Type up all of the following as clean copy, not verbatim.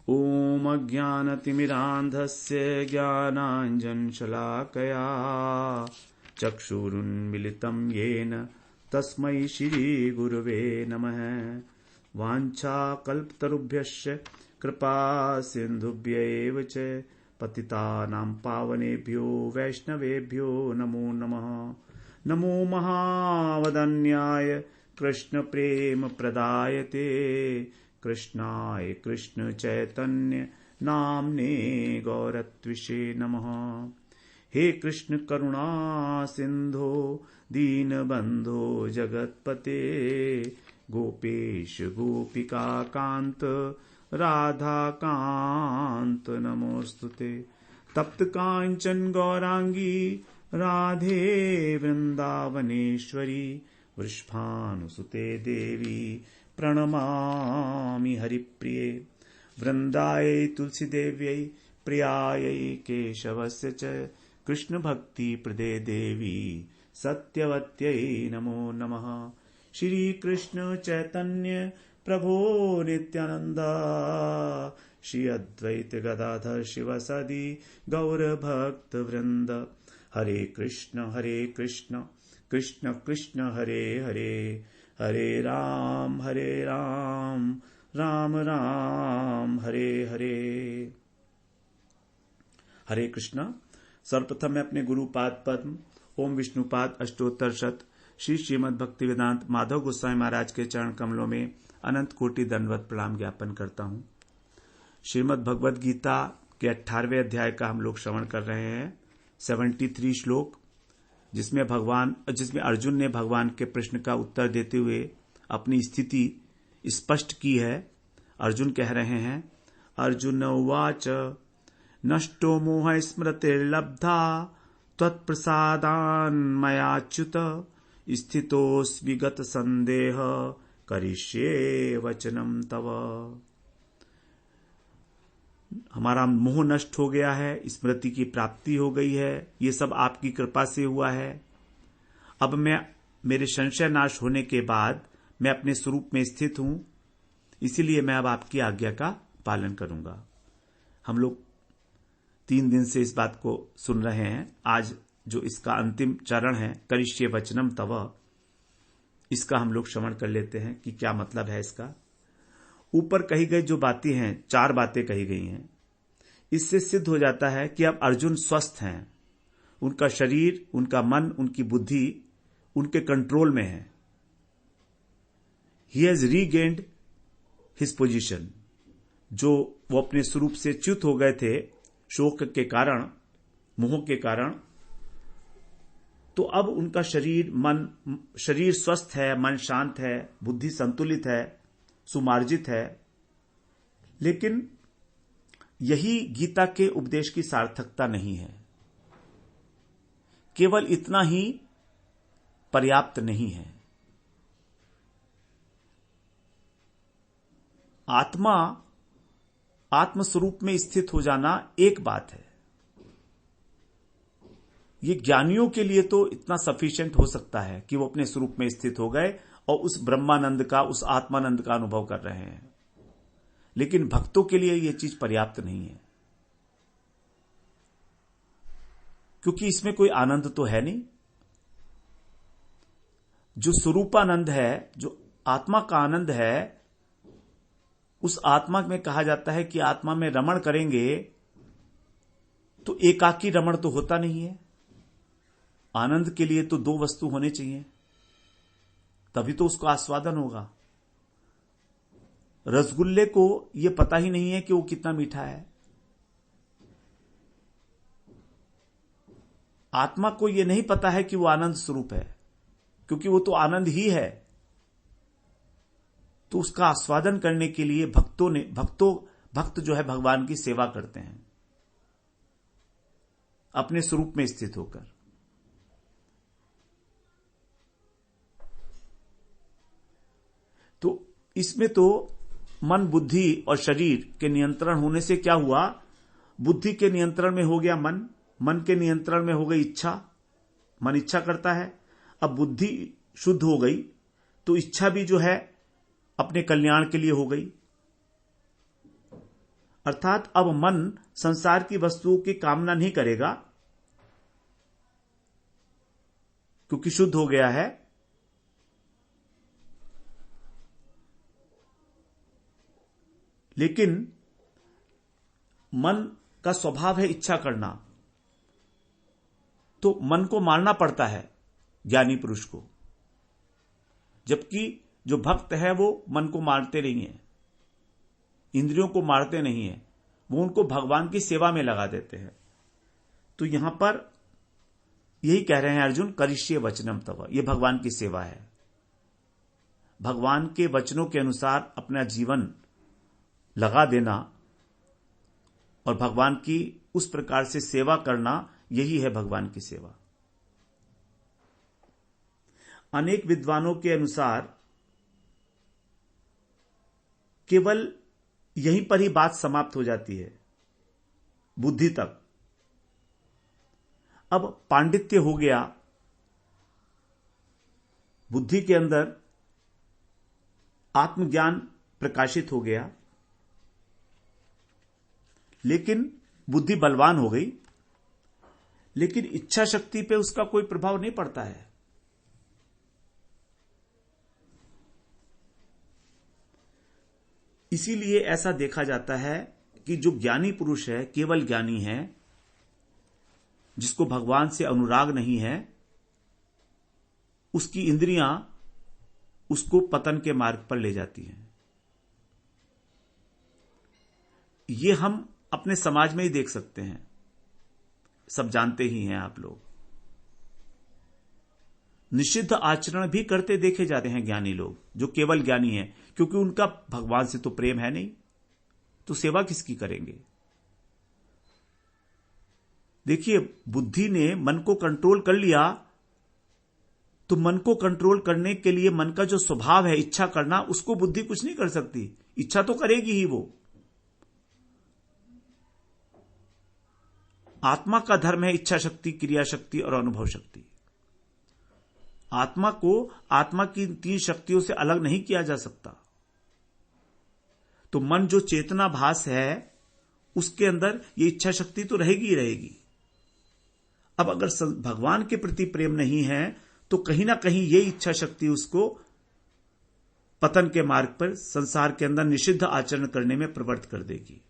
ॐ अज्ञानतिमिरान्धस्य ज्ञानाञ्जनशलाकया चक्षुरुन्मिलितं येन तस्मै श्रीगुरवे नमः। वाञ्छाकल्पतरुभ्यश्च कृपासिन्धुभ्यैव च पतितानां पावनेभ्यो वैष्णवेभ्यो नमो नमः। नमो महावदन्याय कृष्णप्रेमप्रदायते कृष्णाय कृष्ण चैतन्य नाम्ने गौरत्विषे नमः। हे कृष्ण करुणा सिंधो दीनबंधो जगत्पते गोपेश गोपिका कांत राधा कांत नमोस्तुते। तप्त कांचन गौरांगी राधे वृंदावनेश्वरी वृषभानुसुते देवी प्रणमामि हरिप्रिये। वृंदायै तुलसीदेव्यै प्रियायै केशवस्य च कृष्णभक्तिप्रदे देवी सत्यवत्यै नमो नमः। श्री कृष्ण चैतन्य प्रभो नित्यानंद श्री अद्वैत गदाधर शिवसदि गौरभक्त वृंद। हरे कृष्ण कृष्ण कृष्ण हरे हरे हरे राम राम राम हरे हरे। हरे कृष्ण। सर्वप्रथम मैं अपने गुरुपाद पद्म ओम विष्णुपाद अष्टोत्तर शत श्री श्रीमद् भक्ति वेदांत माधव गोस्वामी महाराज के चरण कमलों में अनंत कोटि दंडवत प्रणाम ज्ञापन करता हूं। श्रीमद् भगवद गीता के 18वें अध्याय का हम लोग श्रवण कर रहे हैं। 73 श्लोक जिसमें अर्जुन ने भगवान के प्रश्न का उत्तर देते हुए अपनी स्थिति स्पष्ट की है। अर्जुन कह रहे हैं, अर्जुन उवाच नष्टो मोह स्मृतिर्लब्धा त्वत्प्रसादान्मयाच्युत स्थितोऽस्मि गत संदेह करिष्ये वचनम तव। हमारा मोह नष्ट हो गया है, स्मृति की प्राप्ति हो गई है, ये सब आपकी कृपा से हुआ है। अब मेरे संशय नाश होने के बाद मैं अपने स्वरूप में स्थित हूं, इसीलिए मैं अब आपकी आज्ञा का पालन करूंगा। हम लोग 3 दिन से इस बात को सुन रहे हैं। आज जो इसका अंतिम चरण है करिष्ये वचनम तव, इसका हम लोग श्रवण कर लेते हैं कि क्या मतलब है इसका। ऊपर कही गई जो बातें हैं, 4 बातें कही गई हैं, इससे सिद्ध हो जाता है कि अब अर्जुन स्वस्थ हैं। उनका शरीर, उनका मन, उनकी बुद्धि उनके कंट्रोल में है। He has regained his position. जो वो अपने स्वरूप से च्युत हो गए थे शोक के कारण, मोह के कारण, तो अब उनका शरीर स्वस्थ है, मन शांत है, बुद्धि संतुलित है, सुमार्जित है। लेकिन यही गीता के उपदेश की सार्थकता नहीं है। केवल इतना ही पर्याप्त नहीं है। आत्म स्वरूप में स्थित हो जाना एक बात है। ये ज्ञानियों के लिए तो इतना सफिशिएंट हो सकता है कि वो अपने स्वरूप में स्थित हो गए और उस ब्रह्मानंद का, उस आत्मानंद का अनुभव कर रहे हैं। लेकिन भक्तों के लिए यह चीज पर्याप्त नहीं है, क्योंकि इसमें कोई आनंद तो है नहीं। जो स्वरूपानंद है, जो आत्मा का आनंद है, उस आत्मा में कहा जाता है कि आत्मा में रमण करेंगे तो एकाकी रमण तो होता नहीं है। आनंद के लिए तो 2 वस्तु होने चाहिए, तभी तो उसको आस्वादन होगा। रसगुल्ले को यह पता ही नहीं है कि वो कितना मीठा है। आत्मा को यह नहीं पता है कि वो आनंद स्वरूप है, क्योंकि वो तो आनंद ही है। तो उसका आस्वादन करने के लिए भक्त जो है भगवान की सेवा करते हैं अपने स्वरूप में स्थित होकर। तो इसमें तो मन, बुद्धि और शरीर के नियंत्रण होने से क्या हुआ? बुद्धि के नियंत्रण में हो गया मन, मन के नियंत्रण में हो गई इच्छा, मन इच्छा करता है। अब बुद्धि शुद्ध हो गई तो इच्छा भी जो है अपने कल्याण के लिए हो गई। अर्थात अब मन संसार की वस्तुओं की कामना नहीं करेगा क्योंकि शुद्ध हो गया है। लेकिन मन का स्वभाव है इच्छा करना, तो मन को मारना पड़ता है ज्ञानी पुरुष को, जबकि जो भक्त है वो मन को मारते नहीं है, इंद्रियों को मारते नहीं है, वो उनको भगवान की सेवा में लगा देते हैं। तो यहां पर यही कह रहे हैं अर्जुन, करिष्ये वचनम तव, ये भगवान की सेवा है। भगवान के वचनों के अनुसार अपना जीवन लगा देना और भगवान की उस प्रकार से सेवा करना, यही है भगवान की सेवा। अनेक विद्वानों के अनुसार केवल यहीं पर ही बात समाप्त हो जाती है, बुद्धि तक। अब पांडित्य हो गया, बुद्धि के अंदर आत्मज्ञान प्रकाशित हो गया, लेकिन बुद्धि बलवान हो गई, लेकिन इच्छा शक्ति पे उसका कोई प्रभाव नहीं पड़ता है। इसीलिए ऐसा देखा जाता है कि जो ज्ञानी पुरुष है, केवल ज्ञानी है, जिसको भगवान से अनुराग नहीं है, उसकी इंद्रियां उसको पतन के मार्ग पर ले जाती हैं। ये हम अपने समाज में ही देख सकते हैं, सब जानते ही हैं आप लोग। निषिद्ध आचरण भी करते देखे जाते हैं ज्ञानी लोग, जो केवल ज्ञानी हैं, क्योंकि उनका भगवान से तो प्रेम है नहीं, तो सेवा किसकी करेंगे। देखिए, बुद्धि ने मन को कंट्रोल कर लिया, तो मन को कंट्रोल करने के लिए मन का जो स्वभाव है इच्छा करना, उसको बुद्धि कुछ नहीं कर सकती। इच्छा तो करेगी ही वो। आत्मा का धर्म है इच्छा शक्ति, क्रिया शक्ति और अनुभव शक्ति। आत्मा को आत्मा की तीन शक्तियों से अलग नहीं किया जा सकता। तो मन जो चेतना भास है, उसके अंदर ये इच्छा शक्ति तो रहेगी ही रहेगी। अब अगर भगवान के प्रति प्रेम नहीं है, तो कहीं ना कहीं ये इच्छा शक्ति उसको पतन के मार्ग पर, संसार के अंदर निषिद्ध आचरण करने में प्रवृत्त कर देगी।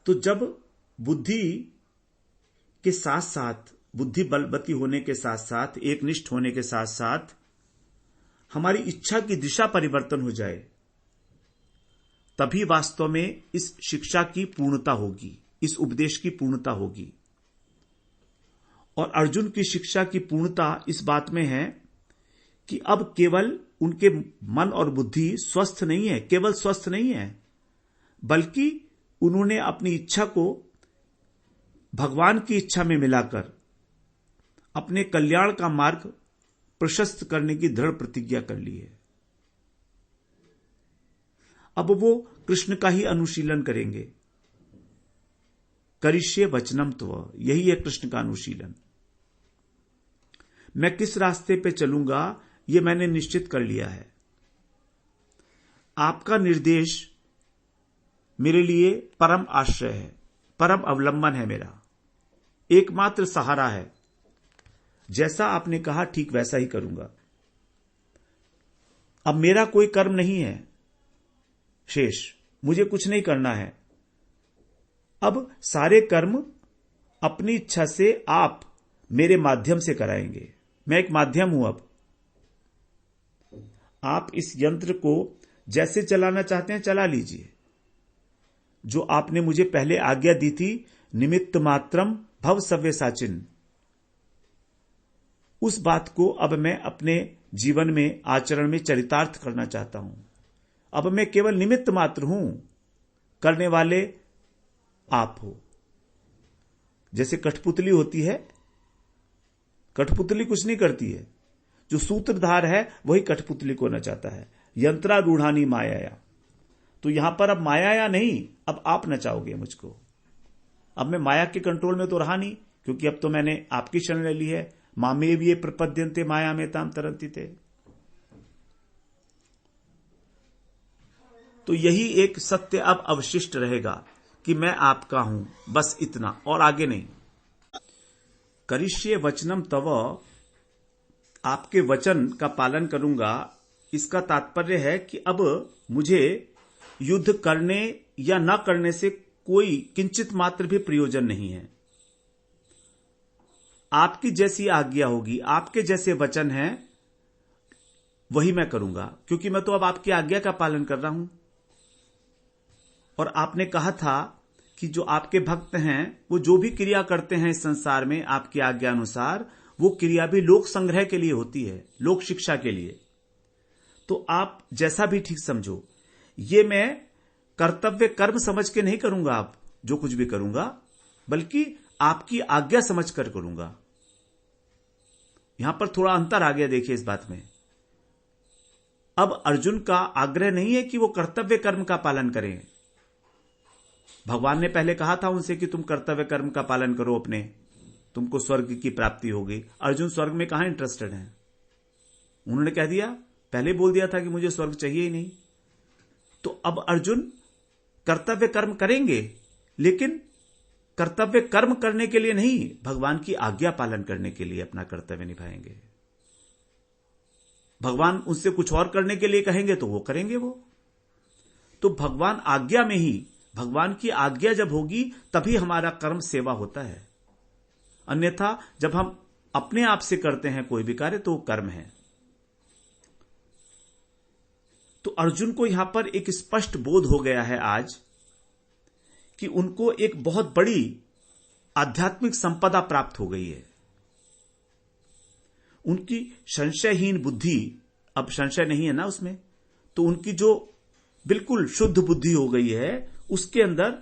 तो जब बुद्धि के साथ साथ, बुद्धि बलवती होने के साथ साथ, एकनिष्ठ होने के साथ साथ हमारी इच्छा की दिशा परिवर्तन हो जाए, तभी वास्तव में इस शिक्षा की पूर्णता होगी, इस उपदेश की पूर्णता होगी। और अर्जुन की शिक्षा की पूर्णता इस बात में है कि अब केवल उनके मन और बुद्धि स्वस्थ नहीं है, केवल स्वस्थ नहीं है, बल्कि उन्होंने अपनी इच्छा को भगवान की इच्छा में मिलाकर अपने कल्याण का मार्ग प्रशस्त करने की दृढ़ प्रतिज्ञा कर ली है। अब वो कृष्ण का ही अनुशीलन करेंगे। करिष्ये वचनम तव, यही है कृष्ण का अनुशीलन। मैं किस रास्ते पे चलूंगा, ये मैंने निश्चित कर लिया है। आपका निर्देश मेरे लिए परम आश्रय है, परम अवलंबन है, मेरा एकमात्र सहारा है। जैसा आपने कहा ठीक वैसा ही करूंगा। अब मेरा कोई कर्म नहीं है शेष, मुझे कुछ नहीं करना है। अब सारे कर्म अपनी इच्छा से आप मेरे माध्यम से कराएंगे। मैं एक माध्यम हूं। अब आप इस यंत्र को जैसे चलाना चाहते हैं चला लीजिए। जो आपने मुझे पहले आज्ञा दी थी, निमित्त मात्रम भव सव्यसाचिन, उस बात को अब मैं अपने जीवन में, आचरण में चरितार्थ करना चाहता हूं। अब मैं केवल निमित्त मात्र हूं, करने वाले आप हो। जैसे कठपुतली होती है, कठपुतली कुछ नहीं करती है, जो सूत्रधार है वही कठपुतली को नचाता है। यंत्रारूढ़ानी मायाया, तो यहां पर अब मायाया नहीं, अब आप नचाओगे मुझको। अब मैं माया के कंट्रोल में तो रहा नहीं, क्योंकि अब तो मैंने आपकी शरण ले ली है। मामे भी ये प्रपद्यन्ते माया में ताम तरंती थे। तो यही एक सत्य अब अवशिष्ट रहेगा कि मैं आपका हूं, बस इतना और आगे नहीं। करिष्ये वचनम तव, आपके वचन का पालन करूंगा, इसका तात्पर्य है कि अब मुझे युद्ध करने या न करने से कोई किंचित मात्र भी प्रयोजन नहीं है। आपकी जैसी आज्ञा होगी, आपके जैसे वचन हैं, वही मैं करूंगा, क्योंकि मैं तो अब आपकी आज्ञा का पालन कर रहा हूं। और आपने कहा था कि जो आपके भक्त हैं वो जो भी क्रिया करते हैं इस संसार में आपकी आज्ञा अनुसार, वो क्रिया भी लोक संग्रह के लिए होती है, लोक शिक्षा के लिए। तो आप जैसा भी ठीक समझो, ये मैं कर्तव्य कर्म समझ के नहीं करूंगा, आप जो कुछ भी करूंगा, बल्कि आपकी आज्ञा समझ कर करूंगा। यहां पर थोड़ा अंतर आ गया, देखिए इस बात में। अब अर्जुन का आग्रह नहीं है कि वो कर्तव्य कर्म का पालन करें। भगवान ने पहले कहा था उनसे कि तुम कर्तव्य कर्म का पालन करो अपने, तुमको स्वर्ग की प्राप्ति होगी। अर्जुन स्वर्ग में कहां इंटरेस्टेड हैं? उन्होंने कह दिया, पहले बोल दिया था कि मुझे स्वर्ग चाहिए ही नहीं। तो अब अर्जुन कर्तव्य कर्म करेंगे, लेकिन कर्तव्य कर्म करने के लिए नहीं, भगवान की आज्ञा पालन करने के लिए अपना कर्तव्य निभाएंगे। भगवान उनसे कुछ और करने के लिए कहेंगे तो वो करेंगे वो। तो भगवान आज्ञा में ही, भगवान की आज्ञा जब होगी तभी हमारा कर्म सेवा होता है। अन्यथा जब हम अपने आप से करते हैं कोई भी कार्य तो वो कर्म है। तो अर्जुन को यहां पर एक स्पष्ट बोध हो गया है आज कि उनको एक बहुत बड़ी आध्यात्मिक संपदा प्राप्त हो गई है। उनकी संशयहीन बुद्धि, अब संशय नहीं है ना उसमें, तो उनकी जो बिल्कुल शुद्ध बुद्धि हो गई है, उसके अंदर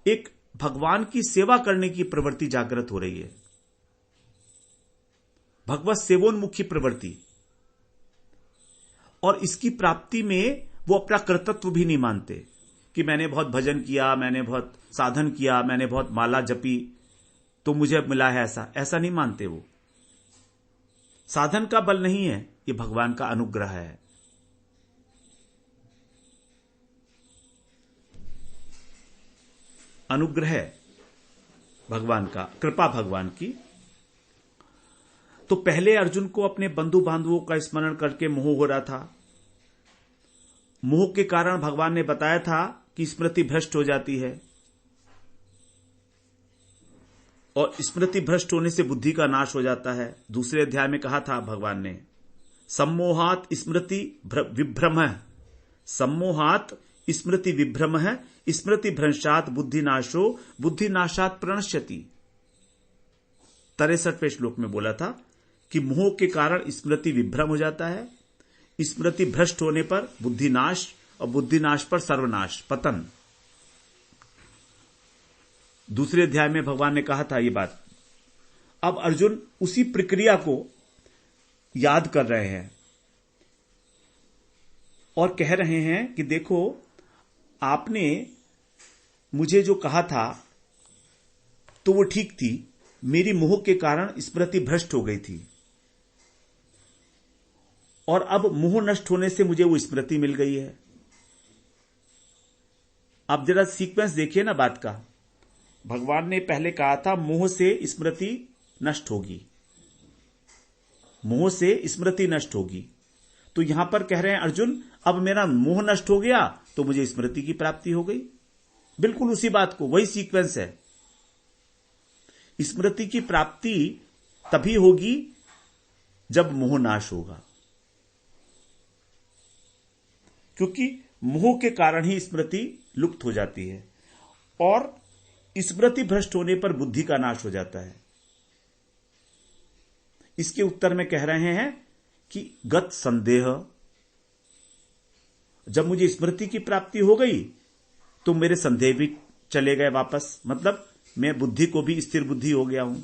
एक भगवान की सेवा करने की प्रवृत्ति जागृत हो रही है, भगवत सेवोन्मुखी प्रवृत्ति। और इसकी प्राप्ति में वो अपना कर्तृत्व भी नहीं मानते कि मैंने बहुत भजन किया, मैंने बहुत साधन किया, मैंने बहुत माला जपी तो मुझे अब मिला है, ऐसा नहीं मानते वो। साधन का बल नहीं है, ये भगवान का अनुग्रह है। अनुग्रह भगवान का, कृपा भगवान की। तो पहले अर्जुन को अपने बंधु बांधवों का स्मरण करके मोह हो रहा था। मोह के कारण भगवान ने बताया था कि स्मृति भ्रष्ट हो जाती है, और स्मृति भ्रष्ट होने से बुद्धि का नाश हो जाता है। दूसरे अध्याय में कहा था भगवान ने, सम्मोहात स्मृति विभ्रम, सम्मोहात स्मृति विभ्रम, स्मृति भ्रंशात बुद्धिनाशो, बुद्धिनाशात प्रणश्यति। 63वें श्लोक में बोला था कि मोह के कारण स्मृति विभ्रम हो जाता है, स्मृति भ्रष्ट होने पर बुद्धिनाश, और बुद्धिनाश पर सर्वनाश, पतन। दूसरे अध्याय में भगवान ने कहा था ये बात। अब अर्जुन उसी प्रक्रिया को याद कर रहे हैं और कह रहे हैं कि देखो, आपने मुझे जो कहा था तो वो ठीक थी, मेरी मोह के कारण स्मृति भ्रष्ट हो गई थी, और अब मोह नष्ट होने से मुझे वो स्मृति मिल गई है। अब जरा सीक्वेंस देखिए ना बात का। भगवान ने पहले कहा था मोह से स्मृति नष्ट होगी, मोह से स्मृति नष्ट होगी। तो यहां पर कह रहे हैं अर्जुन, अब मेरा मोह नष्ट हो गया तो मुझे स्मृति की प्राप्ति हो गई। बिल्कुल उसी बात को, वही सीक्वेंस है। स्मृति की प्राप्ति तभी होगी जब मोह नाश होगा, क्योंकि मोह के कारण ही स्मृति लुप्त हो जाती है, और स्मृति भ्रष्ट होने पर बुद्धि का नाश हो जाता है। इसके उत्तर में कह रहे हैं कि गत संदेह, जब मुझे स्मृति की प्राप्ति हो गई तो मेरे संदेह भी चले गए वापस, मतलब मैं बुद्धि को भी स्थिर बुद्धि हो गया हूं।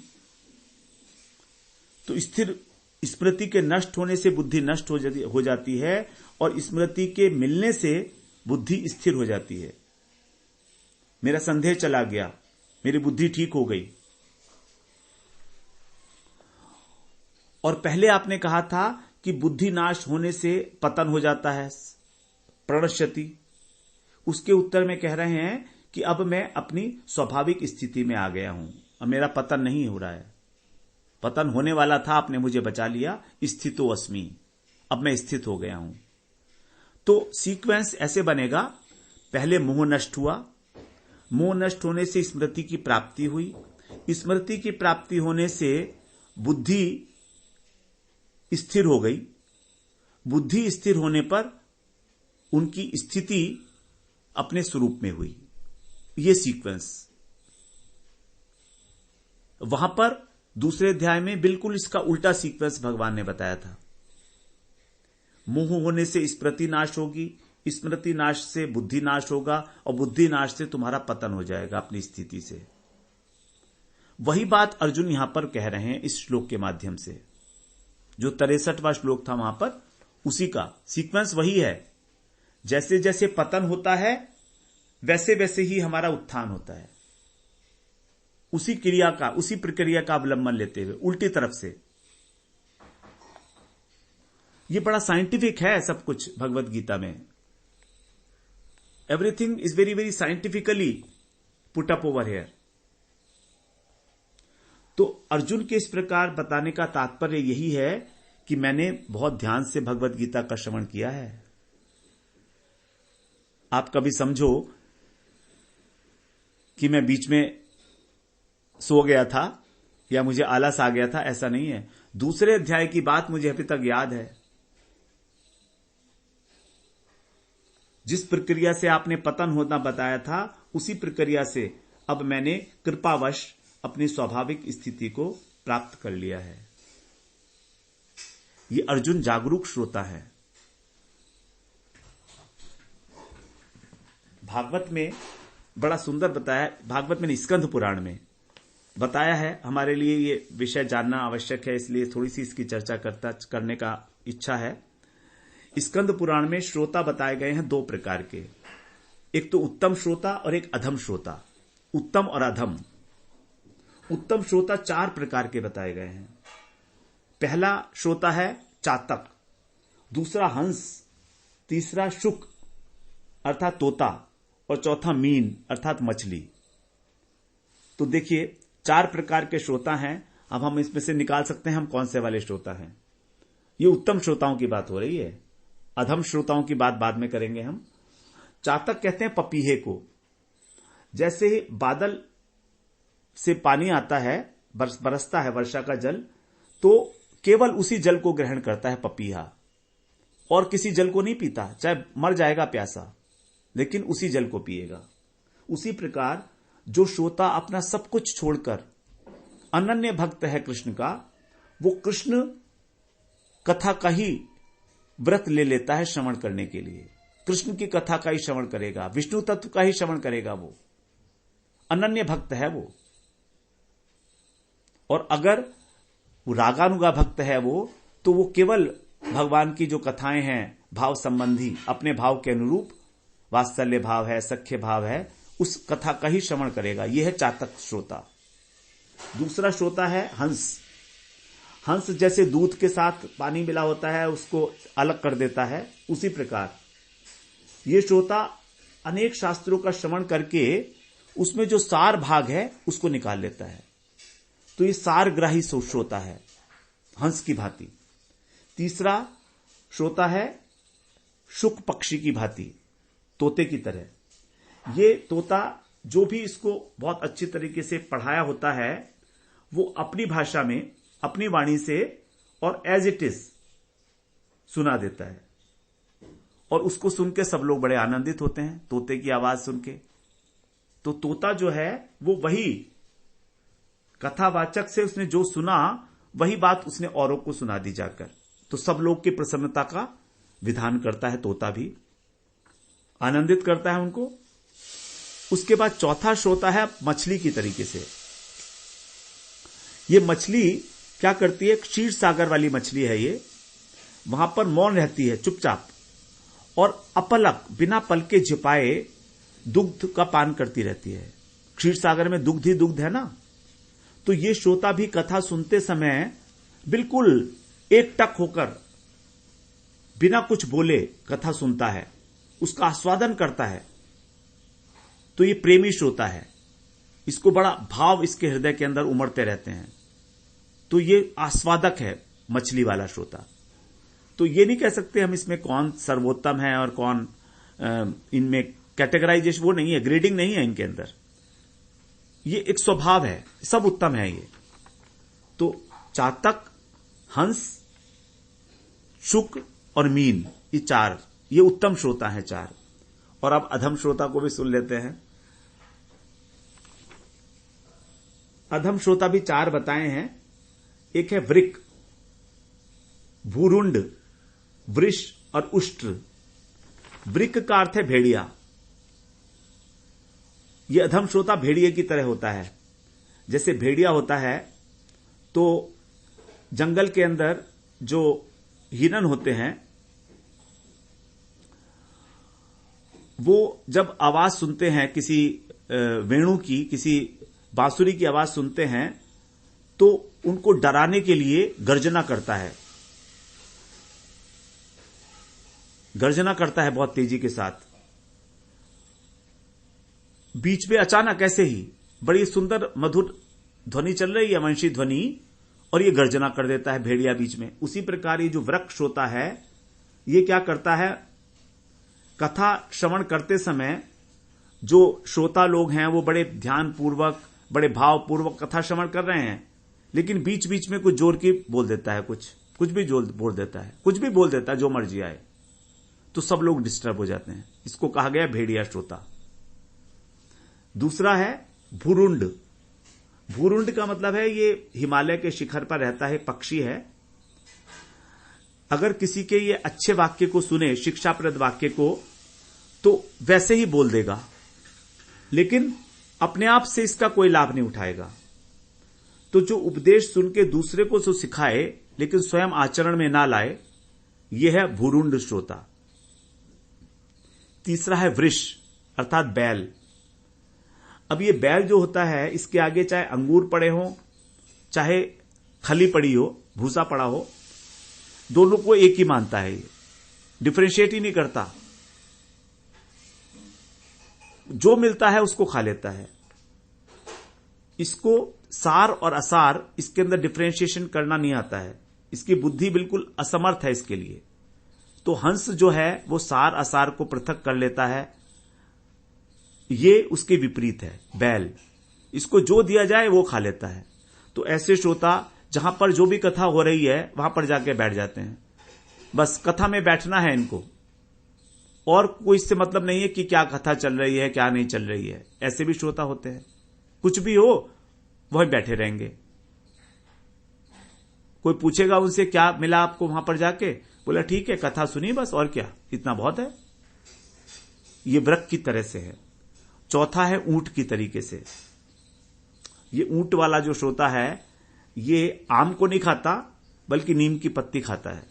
तो स्थिर स्मृति के नष्ट होने से बुद्धि नष्ट हो जाती है, और स्मृति के मिलने से बुद्धि स्थिर हो जाती है। मेरा संदेह चला गया, मेरी बुद्धि ठीक हो गई। और पहले आपने कहा था कि बुद्धि नाश होने से पतन हो जाता है, प्रणश्यति, उसके उत्तर में कह रहे हैं कि अब मैं अपनी स्वाभाविक स्थिति में आ गया हूं, अब मेरा पतन नहीं हो रहा है। पतन होने वाला था, आपने मुझे बचा लिया। स्थितो अस्मि, अब मैं स्थित हो गया हूं। तो सीक्वेंस ऐसे बनेगा, पहले मोह नष्ट हुआ, मोह नष्ट होने से स्मृति की प्राप्ति हुई, स्मृति की प्राप्ति होने से बुद्धि स्थिर हो गई, बुद्धि स्थिर होने पर उनकी स्थिति अपने स्वरूप में हुई। ये सीक्वेंस वहां पर दूसरे अध्याय में बिल्कुल इसका उल्टा सीक्वेंस भगवान ने बताया था। मोह होने से स्मृति नाश होगी, स्मृति नाश से बुद्धि नाश होगा, और बुद्धि नाश से तुम्हारा पतन हो जाएगा अपनी स्थिति से। वही बात अर्जुन यहां पर कह रहे हैं इस श्लोक के माध्यम से। जो 63वां श्लोक था वहां पर, उसी का सीक्वेंस वही है। जैसे जैसे पतन होता है वैसे वैसे ही हमारा उत्थान होता है। उसी क्रिया का, उसी प्रक्रिया का अवलंबन लेते हुए उल्टी तरफ से। यह बड़ा साइंटिफिक है सब कुछ भगवत गीता में। Everything is very very scientifically put up over here. तो अर्जुन के इस प्रकार बताने का तात्पर्य यही है कि मैंने बहुत ध्यान से भगवत गीता का श्रवण किया है। आप कभी समझो कि मैं बीच में सो गया था या मुझे आलस आ गया था, ऐसा नहीं है। दूसरे अध्याय की बात मुझे अभी तक याद है। जिस प्रक्रिया से आपने पतन होना बताया था, उसी प्रक्रिया से अब मैंने कृपावश अपनी स्वाभाविक स्थिति को प्राप्त कर लिया है। ये अर्जुन जागरूक श्रोता है। भागवत में बड़ा सुंदर बताया, भागवत में स्कंद पुराण में बताया है। हमारे लिए ये विषय जानना आवश्यक है, इसलिए थोड़ी सी इसकी चर्चा करने का इच्छा है। स्कंद पुराण में श्रोता बताए गए हैं दो प्रकार के, एक तो उत्तम श्रोता और एक अधम श्रोता। उत्तम और अधम। उत्तम श्रोता 4 प्रकार के बताए गए हैं। पहला श्रोता है चातक, दूसरा हंस, तीसरा शुक अर्थात तोता, और चौथा मीन अर्थात मछली। तो देखिए 4 प्रकार के श्रोता हैं। अब हम इसमें से निकाल सकते हैं हम कौन से वाले श्रोता हैं। ये उत्तम श्रोताओं की बात हो रही है, अधम श्रोताओं की बात बाद में करेंगे हम। चातक कहते हैं पपीहे को। जैसे ही बादल से पानी आता है, बरसता है वर्षा का जल, तो केवल उसी जल को ग्रहण करता है पपीहा, और किसी जल को नहीं पीता, चाहे मर जाएगा प्यासा, लेकिन उसी जल को पिएगा। उसी प्रकार जो श्रोता अपना सब कुछ छोड़कर अनन्य भक्त है कृष्ण का, वो कृष्ण कथा का ही व्रत ले लेता है श्रवण करने के लिए। कृष्ण की कथा का ही श्रवण करेगा, विष्णु तत्व का ही श्रवण करेगा। वो अनन्य भक्त है वो। और अगर वो रागानुगा भक्त है वो, तो वो केवल भगवान की जो कथाएं हैं भाव संबंधी, अपने भाव के अनुरूप, वात्सल्य भाव है, सख्य भाव है, उस कथा का ही श्रवण करेगा। यह है चातक श्रोता। दूसरा श्रोता है हंस। हंस जैसे दूध के साथ पानी मिला होता है उसको अलग कर देता है, उसी प्रकार ये श्रोता अनेक शास्त्रों का श्रवण करके उसमें जो सार भाग है उसको निकाल लेता है। तो ये सारग्राही श्रोता है, हंस की भांति। तीसरा श्रोता है शुक पक्षी की भांति, तोते की तरह। ये तोता जो भी इसको बहुत अच्छी तरीके से पढ़ाया होता है, वो अपनी भाषा में, अपनी वाणी से और एज इट इज सुना देता है, और उसको सुन के सब लोग बड़े आनंदित होते हैं तोते की आवाज सुन के। तो तोता जो है वो वही कथावाचक से उसने जो सुना वही बात उसने औरों को सुना दी जाकर, तो सब लोग की प्रसन्नता का विधान करता है। तोता भी आनंदित करता है उनको। उसके बाद चौथा श्रोता है मछली की तरीके से। ये मछली क्या करती है, क्षीर सागर वाली मछली है ये। वहां पर मौन रहती है, चुपचाप, और अपलक बिना पल के झिपाए दुग्ध का पान करती रहती है। क्षीर सागर में दुग्ध ही दुग्ध है ना। तो ये श्रोता भी कथा सुनते समय बिल्कुल एकटक होकर बिना कुछ बोले कथा सुनता है, उसका आस्वादन करता है, तो ये प्रेमी श्रोता है, इसको बड़ा भाव इसके हृदय के अंदर उमड़ते रहते हैं, तो ये आस्वादक है मछली वाला श्रोता। तो ये नहीं कह सकते हम इसमें कौन सर्वोत्तम है और कौन इनमें कैटेगराइजेशन, वो नहीं है, ग्रेडिंग नहीं है इनके अंदर, ये एक स्वभाव है, सब उत्तम है ये। तो चातक, हंस, शुक और मीन, ये चार, ये उत्तम श्रोता है चार। और अब अधम श्रोता को भी सुन लेते हैं। अधम श्रोता भी चार बताए हैं। एक है वृक, भूरुंड, वृष और उष्ट्र। वृक का अर्थ है भेड़िया। यह अधम श्रोता भेड़िए की तरह होता है। जैसे भेड़िया होता है तो जंगल के अंदर जो हिरन होते हैं वो जब आवाज सुनते हैं किसी वेणु की, किसी बांसुरी की आवाज सुनते हैं तो उनको डराने के लिए गर्जना करता है, गर्जना करता है बहुत तेजी के साथ। बीच में अचानक ऐसे ही बड़ी सुंदर मधुर ध्वनि चल रही है, वंशी ध्वनि, और ये गर्जना कर देता है भेड़िया बीच में। उसी प्रकार ये जो वृक्ष होता है ये क्या करता है, कथा श्रवण करते समय जो श्रोता लोग हैं वो बड़े ध्यान पूर्वक, बड़े भाव पूर्वक कथा श्रवण कर रहे हैं, लेकिन बीच बीच में कुछ जोर की बोल देता है, कुछ भी जोर बोल देता है, कुछ भी बोल देता है जो मर्जी आए, तो सब लोग डिस्टर्ब हो जाते हैं। इसको कहा गया भेड़िया श्रोता। दूसरा है भूरुंड। भूरुंड का मतलब है ये हिमालय के शिखर पर रहता है, पक्षी है। अगर किसी के ये अच्छे वाक्य को सुने, शिक्षाप्रद वाक्य को, तो वैसे ही बोल देगा, लेकिन अपने आप से इसका कोई लाभ नहीं उठाएगा। तो जो उपदेश सुन के दूसरे को तो सिखाए लेकिन स्वयं आचरण में ना लाए, यह है भूरुंड श्रोता। तीसरा है वृष अर्थात बैल। अब ये बैल जो होता है इसके आगे चाहे अंगूर पड़े हो, चाहे खली पड़ी हो, भूसा पड़ा हो, दोनों को एक ही मानता है, ये डिफरेंशिएट ही नहीं करता, जो मिलता है उसको खा लेता है। इसको सार और असार, इसके अंदर डिफरेंशिएशन करना नहीं आता है, इसकी बुद्धि बिल्कुल असमर्थ है इसके लिए। तो हंस जो है वो सार असार को पृथक कर लेता है, ये उसके विपरीत है बैल, इसको जो दिया जाए वो खा लेता है। तो ऐसे श्रोता जहां पर जो भी कथा हो रही है वहां पर जाके बैठ जाते हैं, बस कथा में बैठना है इनको, और कोई इससे मतलब नहीं है कि क्या कथा चल रही है क्या नहीं चल रही है। ऐसे भी श्रोता होते हैं, कुछ भी हो वही बैठे रहेंगे। कोई पूछेगा उनसे क्या मिला आपको वहां पर जाके, बोला ठीक है कथा सुनी बस, और क्या, इतना बहुत है। ये वृक्ष की तरह से है। चौथा है ऊंट की तरीके से। ये ऊंट वाला जो श्रोता है ये आम को नहीं खाता बल्कि नीम की पत्ती खाता है।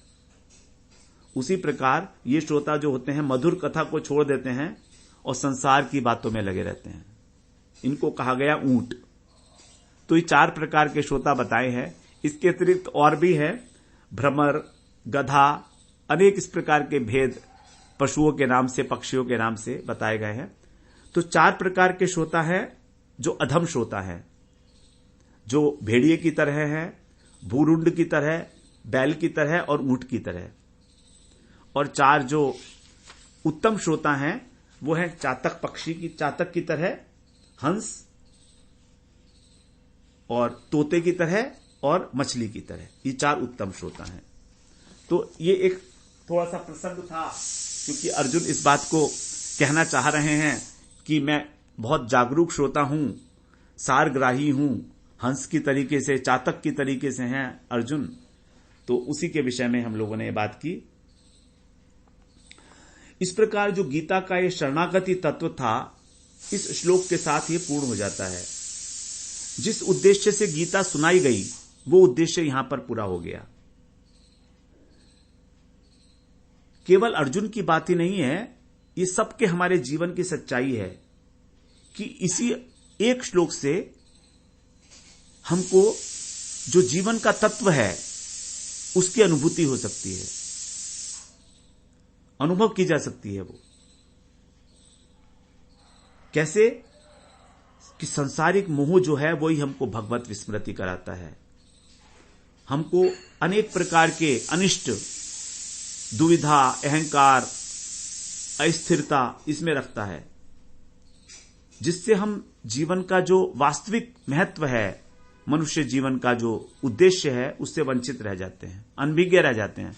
उसी प्रकार ये श्रोता जो होते हैं मधुर कथा को छोड़ देते हैं और संसार की बातों में लगे रहते हैं, इनको कहा गया ऊंट। तो ये चार प्रकार के श्रोता बताए हैं। इसके अतिरिक्त और भी है, भ्रमर, गधा, अनेक इस प्रकार के भेद पशुओं के नाम से, पक्षियों के नाम से बताए गए हैं। तो चार प्रकार के श्रोता है जो अधम श्रोता है, जो भेड़िए की तरह है, भूरुंड की तरह, बैल की तरह और ऊंट की तरह। और चार जो उत्तम श्रोता हैं वो है चातक, पक्षी की चातक की तरह, हंस और तोते की तरह और मछली की तरह। ये चार उत्तम श्रोता हैं। तो ये एक थोड़ा सा प्रसंग था, क्योंकि अर्जुन इस बात को कहना चाह रहे हैं कि मैं बहुत जागरूक श्रोता हूं, सारग्राही हूं, हंस की तरीके से, चातक की तरीके से हैं अर्जुन। तो उसी के विषय में हम लोगों ने ये बात की। इस प्रकार जो गीता का ये शरणागति तत्व था, इस श्लोक के साथ ये पूर्ण हो जाता है। जिस उद्देश्य से गीता सुनाई गई वो उद्देश्य यहां पर पूरा हो गया। केवल अर्जुन की बात ही नहीं है, ये सबके हमारे जीवन की सच्चाई है कि इसी एक श्लोक से हमको जो जीवन का तत्व है उसकी अनुभूति हो सकती है, अनुभव की जा सकती है। वो कैसे कि सांसारिक मोह जो है वही हमको भगवत विस्मृति कराता है, हमको अनेक प्रकार के अनिष्ट, दुविधा, अहंकार, अस्थिरता इसमें रखता है, जिससे हम जीवन का जो वास्तविक महत्व है, मनुष्य जीवन का जो उद्देश्य है, उससे वंचित रह जाते हैं, अनभिज्ञ रह जाते हैं।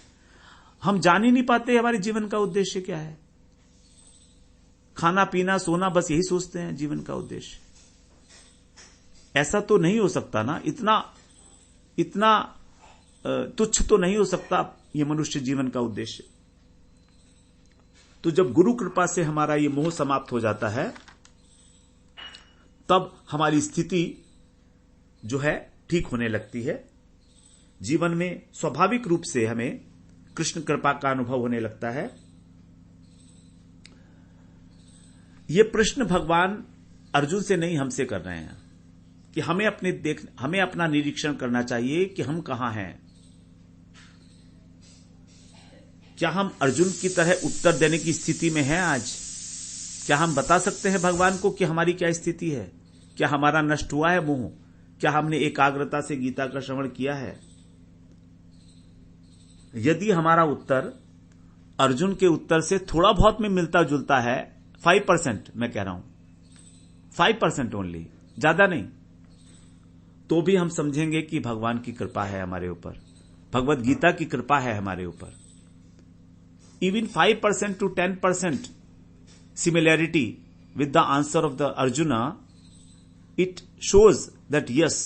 हम जान ही नहीं पाते हमारे जीवन का उद्देश्य क्या है। खाना पीना सोना, बस यही सोचते हैं जीवन का उद्देश्य। ऐसा तो नहीं हो सकता ना, इतना तुच्छ तो नहीं हो सकता ये मनुष्य जीवन का उद्देश्य। तो जब गुरु कृपा से हमारा ये मोह समाप्त हो जाता है, तब हमारी स्थिति जो है ठीक होने लगती है। जीवन में स्वाभाविक रूप से हमें कृष्ण कृपा का अनुभव होने लगता है। ये प्रश्न भगवान अर्जुन से नहीं, हमसे कर रहे हैं कि हमें अपना निरीक्षण करना चाहिए कि हम कहां हैं। क्या हम अर्जुन की तरह उत्तर देने की स्थिति में हैं आज? क्या हम बता सकते हैं भगवान को कि हमारी क्या स्थिति है? क्या हमारा नष्ट हुआ है मोह? क्या हमने एकाग्रता से गीता का श्रवण किया है? यदि हमारा उत्तर अर्जुन के उत्तर से थोड़ा बहुत में मिलता जुलता है, 5% मैं कह रहा हूं, 5% ओनली, ज्यादा नहीं, तो भी हम समझेंगे कि भगवान की कृपा है हमारे ऊपर, भगवत गीता की कृपा है हमारे ऊपर। Even 5% to 10% similarity with the answer of the Arjuna, it shows that yes,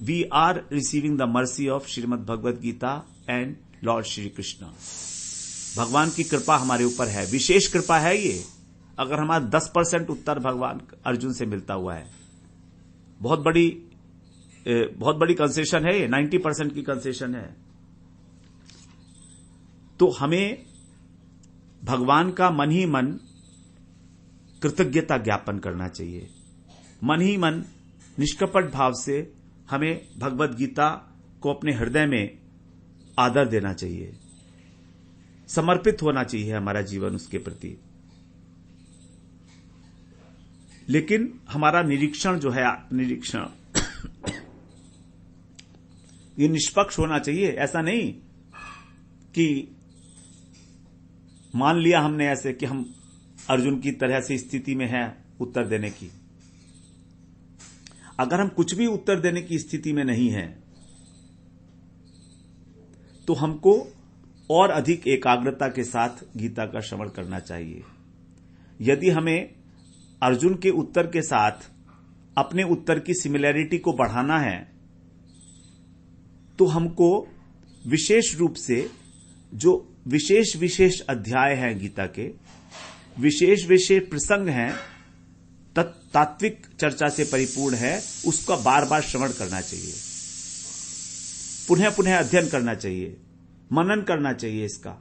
we are receiving the mercy of Srimad Bhagavad Gita and Lord Shri Krishna. भगवान की कृपा हमारे ऊपर है, विशेष कृपा है ये। अगर हमारा 10% उत्तर भगवान अर्जुन से मिलता हुआ है, बहुत बड़ी कंसेशन है ये, 90% की कंसेशन है। तो हमें भगवान का मन ही मन कृतज्ञता ज्ञापन करना चाहिए। मन ही मन निष्कपट भाव से हमें भगवत गीता को अपने हृदय में आदर देना चाहिए, समर्पित होना चाहिए हमारा जीवन उसके प्रति। लेकिन हमारा निरीक्षण जो है, निरीक्षण ये निष्पक्ष होना चाहिए। ऐसा नहीं कि मान लिया हमने ऐसे कि हम अर्जुन की तरह से स्थिति में हैं उत्तर देने की। अगर हम कुछ भी उत्तर देने की स्थिति में नहीं हैं, तो हमको और अधिक एकाग्रता के साथ गीता का श्रवण करना चाहिए। यदि हमें अर्जुन के उत्तर के साथ अपने उत्तर की सिमिलैरिटी को बढ़ाना है, तो हमको विशेष रूप से जो विशेष अध्याय हैं गीता के, विशेष प्रसंग हैं, तात्विक चर्चा से परिपूर्ण है, उसका बार बार श्रवण करना चाहिए, पुनः पुनः अध्ययन करना चाहिए, मनन करना चाहिए इसका।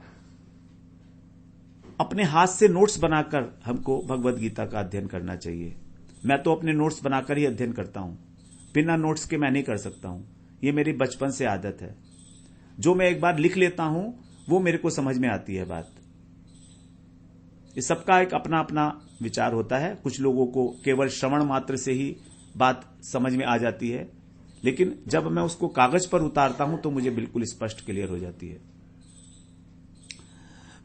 अपने हाथ से नोट्स बनाकर हमको भगवत गीता का अध्ययन करना चाहिए। मैं तो अपने नोट्स बनाकर ही अध्ययन करता हूं, बिना नोट्स के मैं नहीं कर सकता हूं। ये मेरी बचपन से आदत है। जो मैं एक बार लिख लेता हूं वो मेरे को समझ में आती है बात। ये सबका एक अपना अपना विचार होता है। कुछ लोगों को केवल श्रवण मात्र से ही बात समझ में आ जाती है, लेकिन जब मैं उसको कागज पर उतारता हूं तो मुझे बिल्कुल स्पष्ट क्लियर हो जाती है।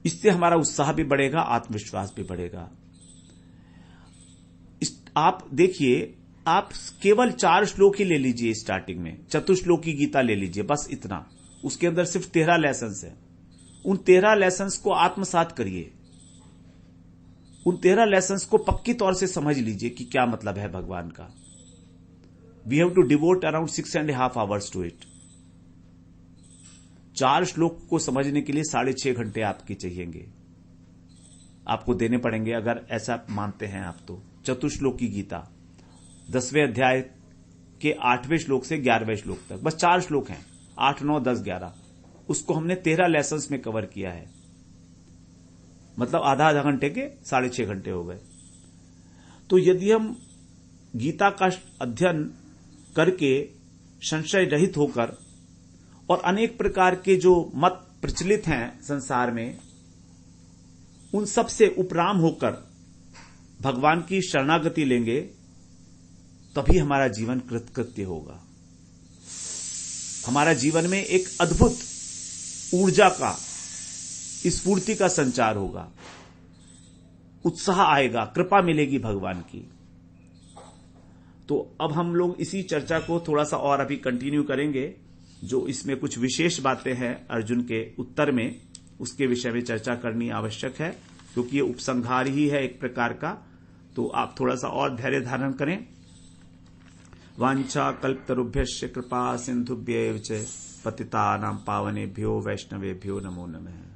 इससे हमारा उत्साह भी बढ़ेगा, आत्मविश्वास भी बढ़ेगा। आप देखिए, आप केवल 4 श्लोक ही ले लीजिए स्टार्टिंग में, चतुश्लोकी गीता ले लीजिए, बस इतना। उसके अंदर सिर्फ 13 लेसन है। उन 13 लेसन्स को आत्मसात करिए, उन 13 लेसन्स को पक्की तौर से समझ लीजिए कि क्या मतलब है भगवान का। We have to devote around 6.5 hours to it. 4 श्लोक को समझने के लिए 6.5 घंटे आपके चाहिएंगे, आपको देने पड़ेंगे, अगर ऐसा मानते हैं आप तो। चतुश्लोकी गीता 10वें अध्याय के 8वें श्लोक से 11वें श्लोक तक, बस 4 श्लोक हैं, 8, 9, 10, 11। उसको हमने 13 लेसन्स में कवर किया है। मतलब आधा घंटे के 6.5 घंटे हो गए। तो यदि हम गीता का अध्ययन करके संशय रहित होकर और अनेक प्रकार के जो मत प्रचलित हैं संसार में, उन सब से उपराम होकर भगवान की शरणागति लेंगे तभी हमारा जीवन कृतकृत्य होगा। हमारा जीवन में एक अद्भुत ऊर्जा का, स्फूर्ति का संचार होगा, उत्साह आएगा, कृपा मिलेगी भगवान की। तो अब हम लोग इसी चर्चा को थोड़ा सा और अभी कंटिन्यू करेंगे। जो इसमें कुछ विशेष बातें हैं अर्जुन के उत्तर में, उसके विषय में चर्चा करनी आवश्यक है, क्योंकि ये उपसंहार ही है एक प्रकार का। तो आप थोड़ा सा और धैर्य धारण करें। वांछा कल्पतरुभ्यश्च कृपा सिंधुभ्यैव च पतितानां पावनेभ्यो वैष्णवेभ्यो नमो नमः।